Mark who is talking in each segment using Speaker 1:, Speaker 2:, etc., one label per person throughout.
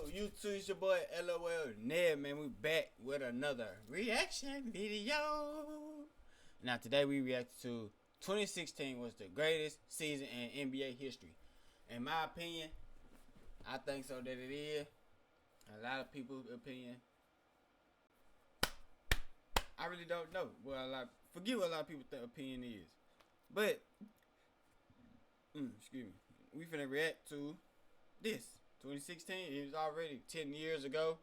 Speaker 1: up, YouTube? It's your boy LOL Ned, man. We back with another reaction video. Now today we react to 2016 was the greatest season in NBA history. In my opinion, I think so that it is. A lot of people's opinion. I really don't know. Well, forget what a lot of people think opinion is. But excuse me. We finna react to this. 2016, it was already 10 years ago.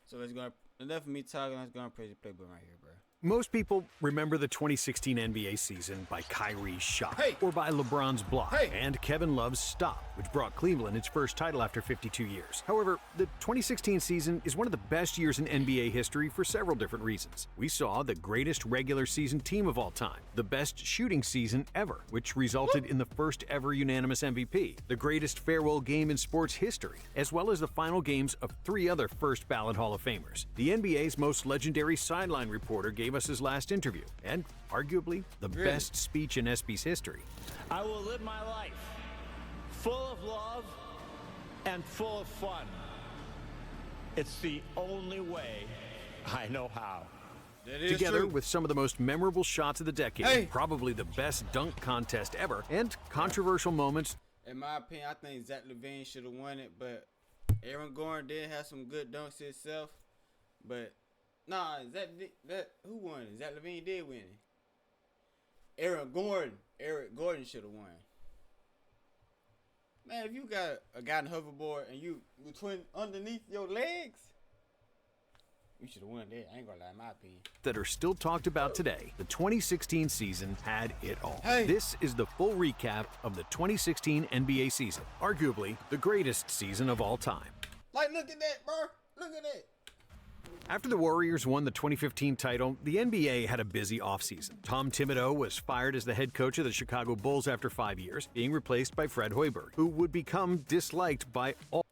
Speaker 1: So it's gonna, enough of me talking, let's go and press the play button right here, bro.
Speaker 2: Most people remember the 2016 NBA season by Kyrie's shot, or by LeBron's block, and Kevin Love's stop, which brought Cleveland its first title after 52 years. However, the 2016 season is one of the best years in NBA history for several different reasons. We saw the greatest regular season team of all time, the best shooting season ever, which resulted in the first ever unanimous MVP, the greatest farewell game in sports history, as well as the final games of 3 other first ballot Hall of Famers. The NBA's most legendary sideline reporter gave us his last interview, and arguably the best speech in ESPY's history.
Speaker 3: I will live my life full of love and full of fun. It's the only way I know how.
Speaker 2: Together with some of the most memorable shots of the decade, probably the best dunk contest ever, and controversial moments.
Speaker 1: In my opinion, I think Zach LaVine should have won it, but Aaron Gordon did have some good dunks himself. But nah, who won it? Zach LaVine did win it. Eric Gordon should have won. Man, if you got a guy in the hoverboard and you between underneath your legs, you should have won that. I ain't gonna lie, in my opinion.
Speaker 2: That are still talked about today. The 2016 season had it all. This is the full recap of the 2016 NBA season, arguably the greatest season of all time.
Speaker 1: Like, look at that, bro. Look at that.
Speaker 2: After the Warriors won the 2015 title, the NBA had a busy offseason. Tom Thibodeau was fired as the head coach of the Chicago Bulls after 5 years, being replaced by Fred Hoiberg, who would become disliked by all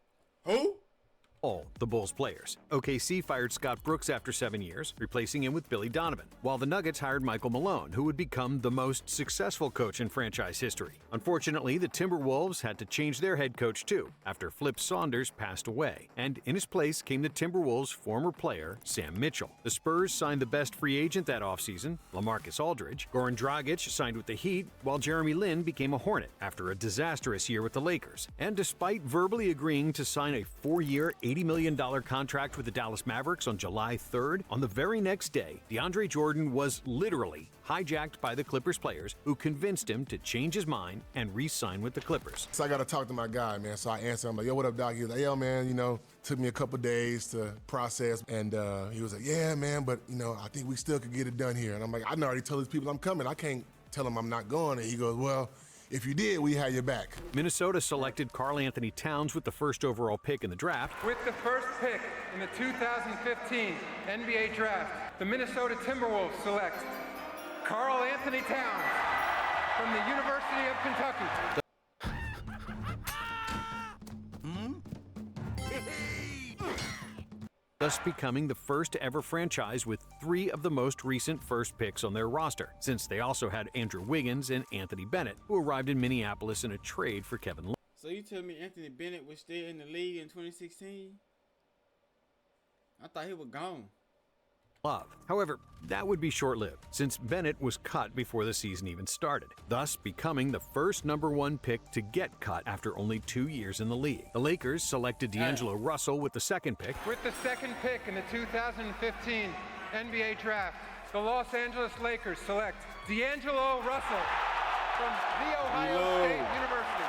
Speaker 2: the Bulls players. OKC fired Scott Brooks after 7 years, replacing him with Billy Donovan, while the Nuggets hired Michael Malone, who would become the most successful coach in franchise history. Unfortunately, the Timberwolves had to change their head coach too, after Flip Saunders passed away, and in his place came the Timberwolves' former player, Sam Mitchell. The Spurs signed the best free agent that offseason, LaMarcus Aldridge. Goran Dragic signed with the Heat, while Jeremy Lin became a Hornet after a disastrous year with the Lakers. And despite verbally agreeing to sign a 4-year, $80 million contract with the Dallas Mavericks on July 3rd, on the very next day, DeAndre Jordan was literally hijacked by the Clippers players, who convinced him to change his mind and re-sign with the Clippers.
Speaker 4: So I got to talk to my guy, man. So I answered him like, yo, what up, Doc? He was like, yo, man, took me a couple days to process. And he was like, yeah, man, but, I think we still could get it done here. And I'm like, I already told these people I'm coming. I can't tell them I'm not going. And he goes, well, if you did, we had your back.
Speaker 2: Minnesota selected Karl Anthony Towns with the first overall pick in the draft.
Speaker 5: With the first pick in the 2015 NBA draft, the Minnesota Timberwolves select Karl Anthony Towns from the University of Kentucky.
Speaker 2: Thus becoming the first ever franchise with 3 of the most recent first picks on their roster, since they also had Andrew Wiggins and Anthony Bennett, who arrived in Minneapolis in a trade for Kevin Love.
Speaker 1: So you tell me Anthony Bennett was still in the league in 2016? I thought he was gone.
Speaker 2: However, that would be short-lived, since Bennett was cut before the season even started, thus becoming the first #1 pick to get cut after only 2 years in the league. The Lakers selected D'Angelo Russell with the second pick.
Speaker 5: With the second pick in the 2015 NBA draft, the Los Angeles Lakers select D'Angelo Russell from The Ohio State University,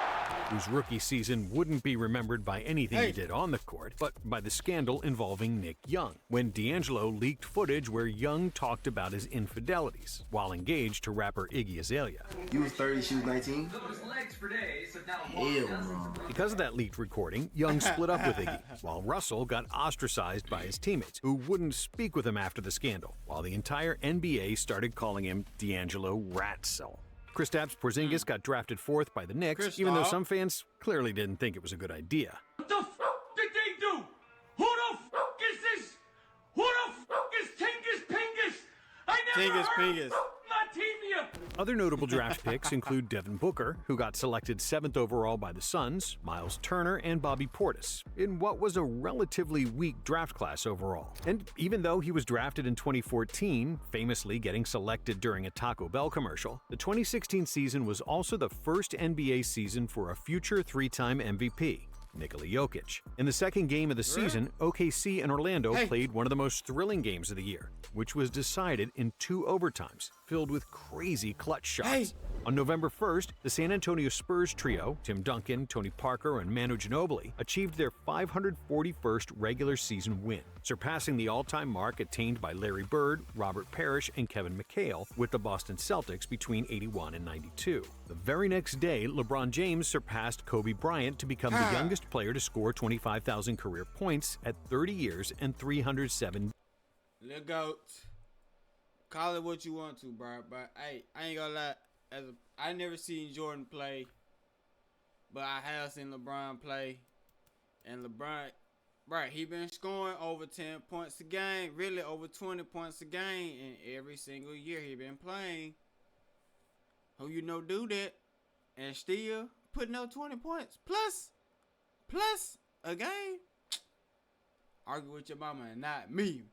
Speaker 2: whose rookie season wouldn't be remembered by anything he did on the court, but by the scandal involving Nick Young, when D'Angelo leaked footage where Young talked about his infidelities while engaged to rapper Iggy Azalea.
Speaker 6: You was 30, she was 19? Hell no.
Speaker 2: Because of that leaked recording, Young split up with Iggy, while Russell got ostracized by his teammates, who wouldn't speak with him after the scandal, while the entire NBA started calling him D'Angelo Ratzel. Kristaps Porzingis got drafted 4th by the Knicks, even though some fans clearly didn't think it was a good idea.
Speaker 7: What the f*** did they do? Who the f*** is this? Who the f*** is Tingus Pingus? I never heard of Mativia.
Speaker 2: Other notable draft picks include Devin Booker, who got selected 7th overall by the Suns, Miles Turner, and Bobby Portis, in what was a relatively weak draft class overall. And even though he was drafted in 2014, famously getting selected during a Taco Bell commercial, the 2016 season was also the first NBA season for a future 3-time MVP. Nikola Jokic. In the second game of the season, OKC and Orlando played one of the most thrilling games of the year, which was decided in 2 overtimes, filled with crazy clutch shots. On November 1st, the San Antonio Spurs trio, Tim Duncan, Tony Parker, and Manu Ginobili, achieved their 541st regular season win, surpassing the all-time mark attained by Larry Bird, Robert Parrish, and Kevin McHale with the Boston Celtics between 81 and 92. The very next day, LeBron James surpassed Kobe Bryant to become the youngest player to score 25,000 career points at 30 years and 307.
Speaker 1: Lil Goat, call it what you want to, bro. But hey, I ain't gonna lie. I never seen Jordan play, but I have seen LeBron play. And LeBron, bro, he been scoring over 10 points a game, really over 20 points a game, and every single year he been playing. Who you know do that, and still putting up 20 points plus a game? Argue with your mama and not me.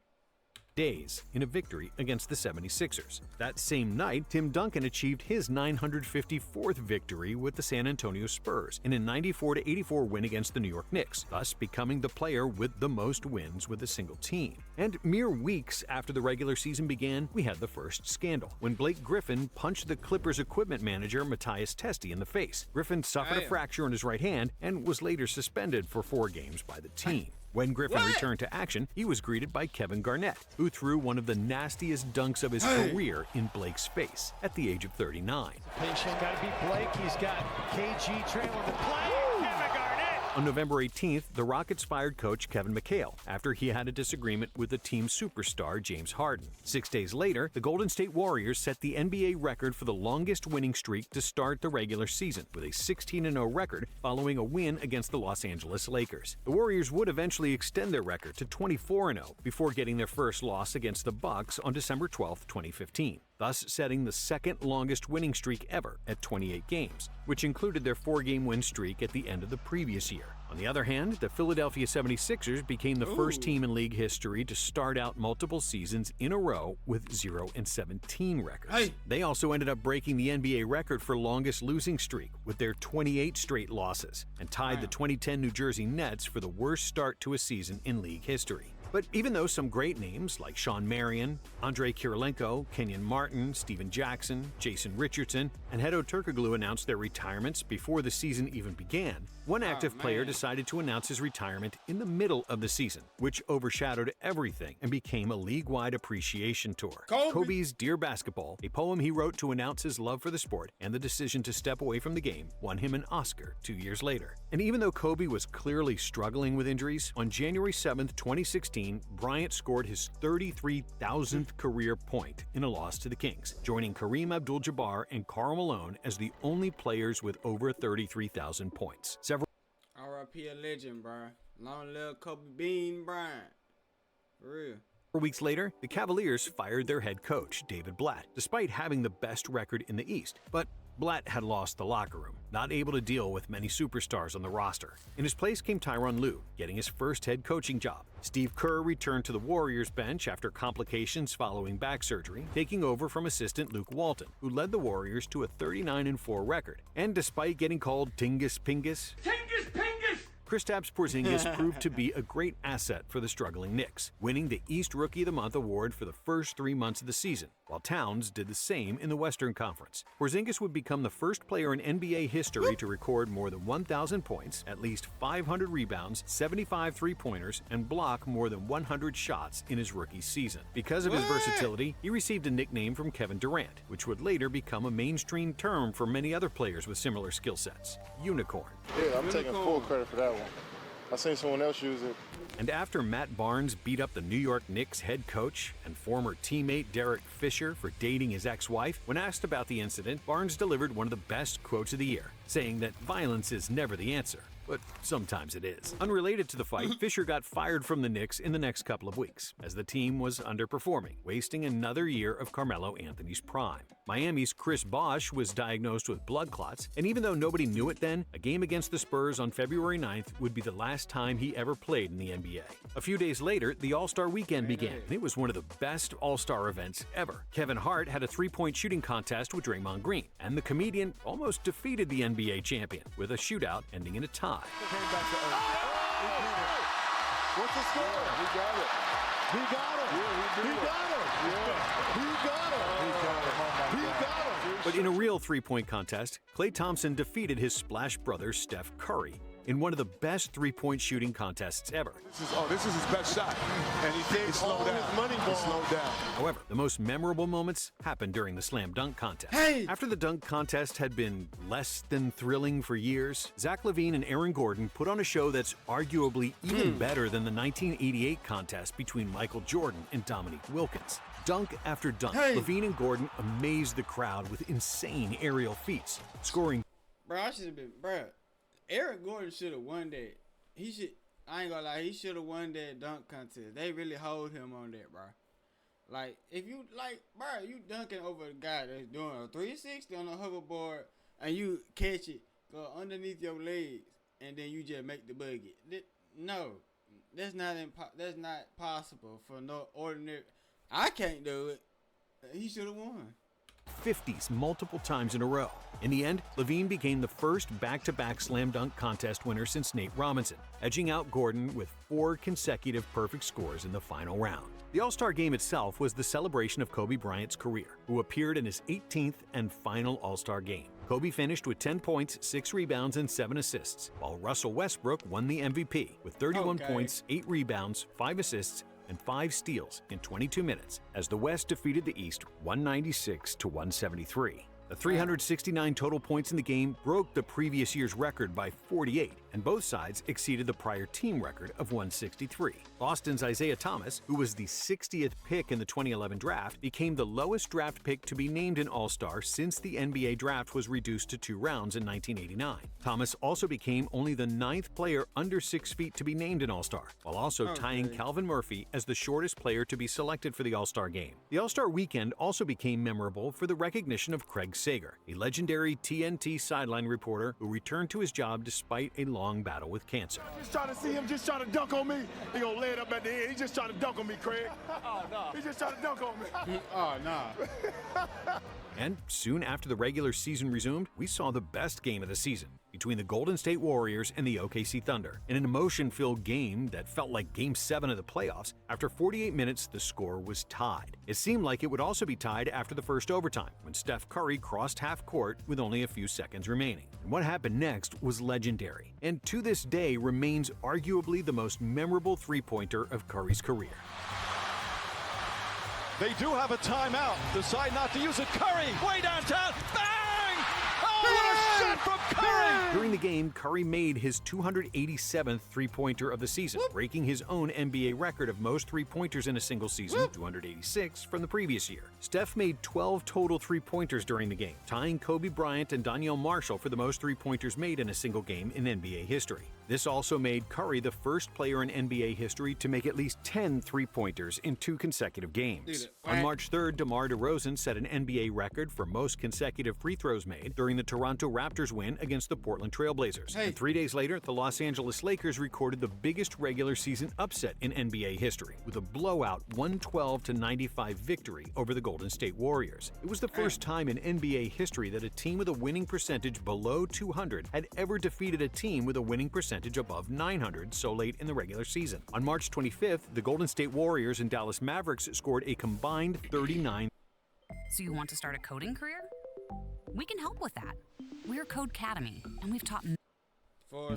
Speaker 2: Days in a victory against the 76ers. That same night, Tim Duncan achieved his 954th victory with the San Antonio Spurs in a 94-84 win against the New York Knicks, thus becoming the player with the most wins with a single team. And mere weeks after the regular season began, we had the first scandal, when Blake Griffin punched the Clippers equipment manager Matthias Testy in the face. Griffin suffered a fracture in his right hand and was later suspended for 4 games by the team. When Griffin returned to action, he was greeted by Kevin Garnett, who threw one of the nastiest dunks of his career in Blake's face at the age of 39.
Speaker 3: Patient, got to beat Blake. He's got KG trailing the play. Kevin Garnett.
Speaker 2: On November 18th, the Rockets fired coach Kevin McHale after he had a disagreement with the team's superstar James Harden. 6 days later, the Golden State Warriors set the NBA record for the longest winning streak to start the regular season, with a 16-0 record following a win against the Los Angeles Lakers. The Warriors would eventually extend their record to 24-0 before getting their first loss against the Bucks on December 12, 2015. Thus setting the second longest winning streak ever at 28 games, which included their 4-game win streak at the end of the previous year. On the other hand, the Philadelphia 76ers became the first team in league history to start out multiple seasons in a row with 0-17 records. They also ended up breaking the NBA record for longest losing streak with their 28 straight losses, and tied the 2010 New Jersey Nets for the worst start to a season in league history. But even though some great names like Shawn Marion, Andrei Kirilenko, Kenyon Martin, Steven Jackson, Jason Richardson, and Hedo Turkoglu announced their retirements before the season even began, one active player decided to announce his retirement in the middle of the season, which overshadowed everything and became a league-wide appreciation tour. Kobe's Dear Basketball, a poem he wrote to announce his love for the sport and the decision to step away from the game, won him an Oscar 2 years later. And even though Kobe was clearly struggling with injuries, on January 7th, 2016, Bryant scored his 33,000th career point in a loss to the Kings, joining Kareem Abdul-Jabbar and Karl Malone as the only players with over 33,000 points.
Speaker 1: R.I.P. a legend, bro. Long live Kobe Bean Bryant. For real.
Speaker 2: 4 weeks later, the Cavaliers fired their head coach, David Blatt, despite having the best record in the East. But Blatt had lost the locker room, not able to deal with many superstars on the roster. In his place came Tyronn Lue, getting his first head coaching job. Steve Kerr returned to the Warriors bench after complications following back surgery, taking over from assistant Luke Walton, who led the Warriors to a 39-4 record. And despite getting called Tingus Pingus, Kristaps Porzingis proved to be a great asset for the struggling Knicks, winning the East Rookie of the Month award for the first 3 months of the season, while Towns did the same in the Western Conference. Porzingis would become the first player in NBA history to record more than 1,000 points, at least 500 rebounds, 75 three-pointers, and block more than 100 shots in his rookie season. Because of his versatility, he received a nickname from Kevin Durant, which would later become a mainstream term for many other players with similar skill sets: Unicorn.
Speaker 8: Yeah, I'm taking full credit for that one. I seen someone else use it.
Speaker 2: And after Matt Barnes beat up the New York Knicks head coach and former teammate Derek Fisher for dating his ex-wife, when asked about the incident, Barnes delivered one of the best quotes of the year, saying that violence is never the answer. but sometimes it is. Unrelated to the fight, Fisher got fired from the Knicks in the next couple of weeks, as the team was underperforming, wasting another year of Carmelo Anthony's prime. Miami's Chris Bosh was diagnosed with blood clots, and even though nobody knew it then, a game against the Spurs on February 9th would be the last time he ever played in the NBA. A few days later, the All-Star Weekend began, and it was one of the best All-Star events ever. Kevin Hart had a three-point shooting contest with Draymond Green, and the comedian almost defeated the NBA champion with a shootout ending in a tie.
Speaker 8: What's the score? He got it. He got it. Yeah, he got it. Yeah. He got it. He got it.
Speaker 2: But in a real three-point contest, Klay Thompson defeated his splash brother Steph Curry in one of the best three-point shooting contests ever.
Speaker 8: This is his best shot, and he can't slow down. His money ball. Slow down.
Speaker 2: However, the most memorable moments happened during the slam dunk contest. After the dunk contest had been less than thrilling for years, Zach LaVine and Aaron Gordon put on a show that's arguably even better than the 1988 contest between Michael Jordan and Dominique Wilkins. Dunk after dunk, LaVine and Gordon amazed the crowd with insane aerial feats, scoring.
Speaker 1: Bro, I should have been, bro. Eric Gordon should have won that. I ain't gonna lie, he should have won that dunk contest. They really hold him on that, bro. Like, if you, bro, you dunking over a guy that's doing a 360 on a hoverboard and you catch it, go underneath your legs, and then you just make the bucket. No, that's not possible for no ordinary. I can't do it. He should have won.
Speaker 2: 50s multiple times in a row. In the end, LaVine became the first back-to-back slam dunk contest winner since Nate Robinson, edging out Gordon with 4 consecutive perfect scores in the final round. The All-Star Game itself was the celebration of Kobe Bryant's career, who appeared in his 18th and final All-Star Game. Kobe finished with 10 points, 6 rebounds, and 7 assists, while Russell Westbrook won the MVP with 31 points, 8 rebounds, 5 assists, and 5 steals in 22 minutes as the West defeated the East 196-173. The 369 total points in the game broke the previous year's record by 48, and both sides exceeded the prior team record of 163. Boston's Isaiah Thomas, who was the 60th pick in the 2011 draft, became the lowest draft pick to be named an All-Star since the NBA draft was reduced to 2 rounds in 1989. Thomas also became only the 9th player under 6 feet to be named an All-Star, while also tying Calvin Murphy as the shortest player to be selected for the All-Star Game. The All-Star Weekend also became memorable for the recognition of Craig Sager, a legendary TNT sideline reporter who returned to his job despite a long battle with cancer.
Speaker 8: Just trying to see him just trying to dunk on me. He gonna lay it up at the end. He's just trying to dunk on me, Craig. Oh, no. He's just trying to dunk on me.
Speaker 1: Oh, no.
Speaker 2: And soon after the regular season resumed, we saw the best game of the season between the Golden State Warriors and the OKC Thunder. In an emotion-filled game that felt like Game 7 of the playoffs, after 48 minutes, the score was tied. It seemed like it would also be tied after the first overtime, when Steph Curry crossed half court with only a few seconds remaining. And what happened next was legendary, and to this day remains arguably the most memorable three-pointer of Curry's career.
Speaker 3: They do have a timeout. Decide not to use it. Curry, way downtown. Bang! Oh, what a shot from Curry!
Speaker 2: During the game, Curry made his 287th three-pointer of the season, breaking his own NBA record of most three-pointers in a single season, 286 from the previous year. Steph made 12 total three-pointers during the game, tying Kobe Bryant and Donyell Marshall for the most three-pointers made in a single game in NBA history. This also made Curry the first player in NBA history to make at least 10 three-pointers in 2 consecutive games. On March 3rd, DeMar DeRozan set an NBA record for most consecutive free throws made during the Toronto Raptors win against the Portland Trail Blazers. And 3 days later, the Los Angeles Lakers recorded the biggest regular season upset in NBA history, with a blowout 112-95 victory over the Golden State Warriors. It was the first time in NBA history that a team with a winning percentage below 200 had ever defeated a team with a winning percentage above 900 so late in the regular season. On March 25th, the Golden State Warriors and Dallas Mavericks scored a combined 39.
Speaker 9: So you want to start a coding career? We can help with that. We're Codecademy, and we've taught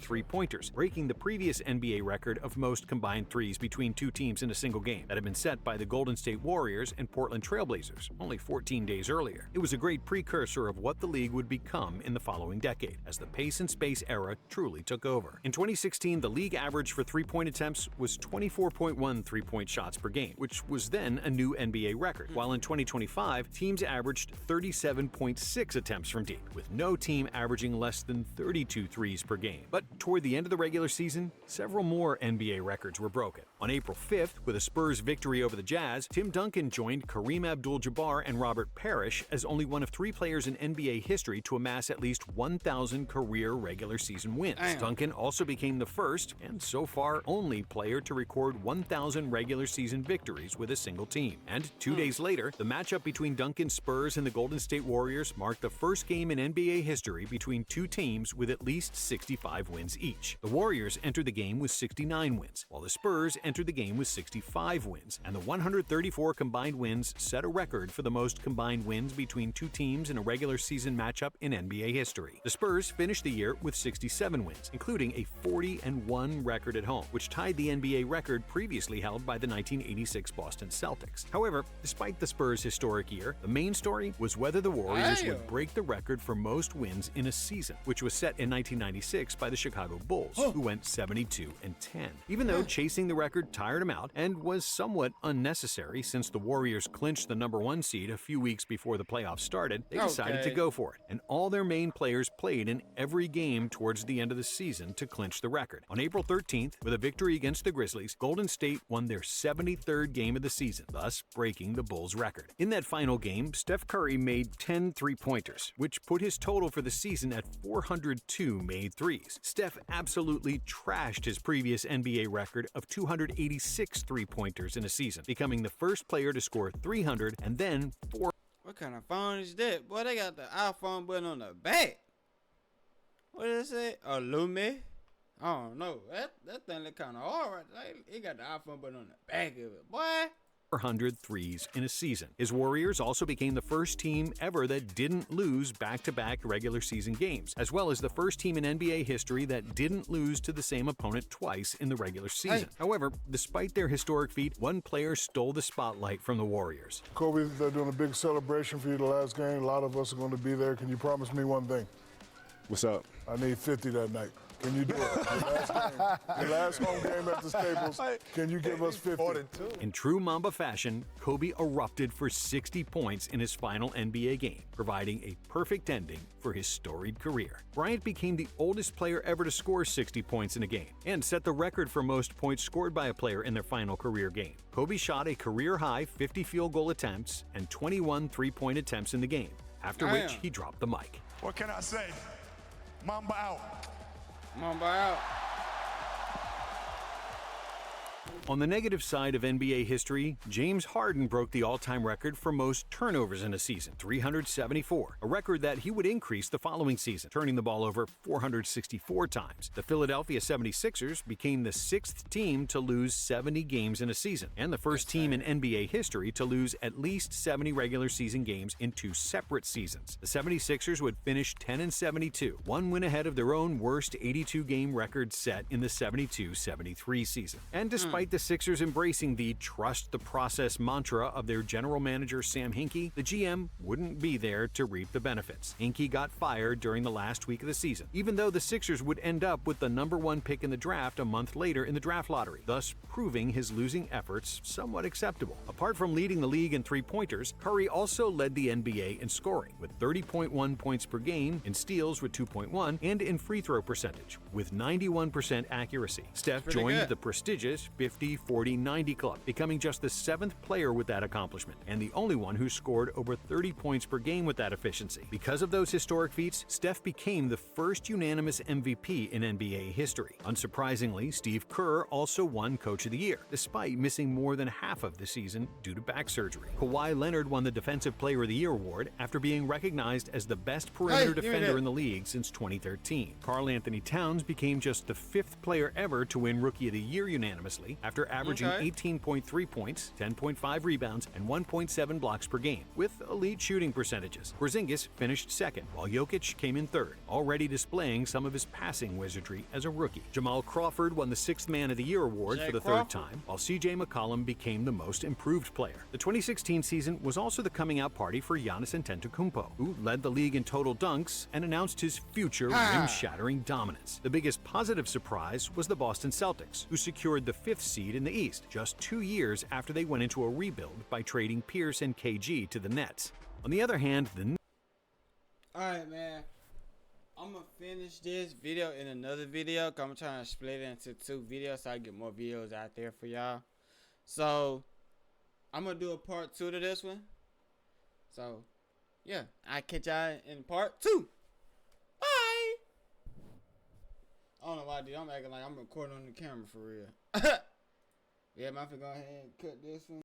Speaker 2: three-pointers, breaking the previous NBA record of most combined threes between 2 teams in a single game that had been set by the Golden State Warriors and Portland Trail Blazers only 14 days earlier. It was a great precursor of what the league would become in the following decade, as the pace and space era truly took over. In 2016, the league average for three-point attempts was 24.1 three-point shots per game, which was then a new NBA record, while in 2025, teams averaged 37.6 attempts from deep, with no team averaging less than 32 threes per game. But toward the end of the regular season, several more NBA records were broken. On April 5th, with a Spurs victory over the Jazz, Tim Duncan joined Kareem Abdul-Jabbar and Robert Parrish as only one of 3 players in NBA history to amass at least 1,000 career regular season wins. Duncan also became the first, and so far only, player to record 1,000 regular season victories with a single team. And 2 days later, the matchup between Duncan's Spurs and the Golden State Warriors marked the first game in NBA history between 2 teams with at least 65 wins each. The Warriors entered the game with 69 wins, while the Spurs entered the game with 65 wins, and the 134 combined wins set a record for the most combined wins between 2 teams in a regular season matchup in NBA history. The Spurs finished the year with 67 wins, including a 40-1 record at home, which tied the NBA record previously held by the 1986 Boston Celtics. However, despite the Spurs' historic year, the main story was whether the Warriors would break the record for most wins in a season, which was set in 1996 by the Chicago Bulls, who went 72-10. Even though chasing the record tired him out and was somewhat unnecessary since the Warriors clinched the #1 seed a few weeks before the playoffs started, they decided to go for it, and all their main players played in every game towards the end of the season to clinch the record. On April 13th, with a victory against the Grizzlies, Golden State won their 73rd game of the season, thus breaking the Bulls' record. In that final game, Steph Curry made 10 three-pointers, which put his total for the season at 402 made threes. Steph absolutely trashed his previous NBA record of 286 three-pointers in a season, becoming the first player to score 300 and then 4.
Speaker 1: What kind of phone is that? Boy, they got the iPhone button on the back. What did it say? A Lume? I don't know. That thing look kind of hard right there. It got the iPhone button on the back of it. Boy.
Speaker 2: 400 threes in a season. His Warriors also became the first team ever that didn't lose back-to-back regular season games, as well as the first team in NBA history that didn't lose to the same opponent twice in the regular season. However, despite their historic feat, one player stole the spotlight from the Warriors.
Speaker 8: Kobe, they're doing a big celebration for you the last game. A lot of us are going to be there. Can you promise me one thing?
Speaker 10: What's up?
Speaker 8: I need 50 that night. Can you do it? Your last home game at the Staples, can you give us 50?
Speaker 2: In true Mamba fashion, Kobe erupted for 60 points in his final NBA game, providing a perfect ending for his storied career. Bryant became the oldest player ever to score 60 points in a game and set the record for most points scored by a player in their final career game. Kobe shot a career-high 50 field goal attempts and 21 three-point attempts in the game, after which he dropped the mic.
Speaker 10: What can I say? Mamba out.
Speaker 1: Mamba out.
Speaker 2: On the negative side of NBA history, James Harden broke the all-time record for most turnovers in a season, 374, a record that he would increase the following season, turning the ball over 464 times. The Philadelphia 76ers became the 6th team to lose 70 games in a season, and the first team in NBA history to lose at least 70 regular season games in 2 separate seasons. The 76ers would finish 10-72, one win ahead of their own worst 82-game record set in the 72-73 season. And despite the Sixers embracing the trust the process mantra of their general manager Sam Hinkie, the GM wouldn't be there to reap the benefits. Hinkie got fired during the last week of the season, even though the Sixers would end up with the #1 pick in the draft a month later in the draft lottery, thus proving his losing efforts somewhat acceptable. Apart from leading the league in three-pointers, Curry also led the NBA in scoring, with 30.1 points per game, in steals with 2.1, and in free throw percentage, with 91% accuracy. Steph joined the prestigious 50-40-90 club, becoming just the 7th player with that accomplishment, and the only one who scored over 30 points per game with that efficiency. Because of those historic feats, Steph became the first unanimous MVP in NBA history. Unsurprisingly, Steve Kerr also won Coach of the Year, despite missing more than half of the season due to back surgery. Kawhi Leonard won the Defensive Player of the Year award after being recognized as the best perimeter defender in the league since 2013. Karl Anthony Towns became just the 5th player ever to win Rookie of the Year unanimously, after averaging 18.3 points, 10.5 rebounds, and 1.7 blocks per game, with elite shooting percentages. Porzingis finished 2nd, while Jokic came in 3rd, already displaying some of his passing wizardry as a rookie. Jamal Crawford won the 6th Man of the Year award for the 3rd time, while CJ McCollum became the most improved player. The 2016 season was also the coming-out party for Giannis Antetokounmpo, who led the league in total dunks and announced his future rim-shattering dominance. The biggest positive surprise was the Boston Celtics, who secured the 5th seed in the East, just 2 years after they went into a rebuild by trading Pierce and KG to the Nets. On the other hand,
Speaker 1: Alright, man. I'm I'm gonna finish this video in another video. Cause I'm trying to split it into 2 videos so I get more videos out there for y'all. So I'm gonna do a part 2 to this one. So yeah, I'll catch y'all in part 2. Bye. I don't know why, dude. I'm acting like I'm recording on the camera for real. Yeah, I'm gonna go ahead and cut this one.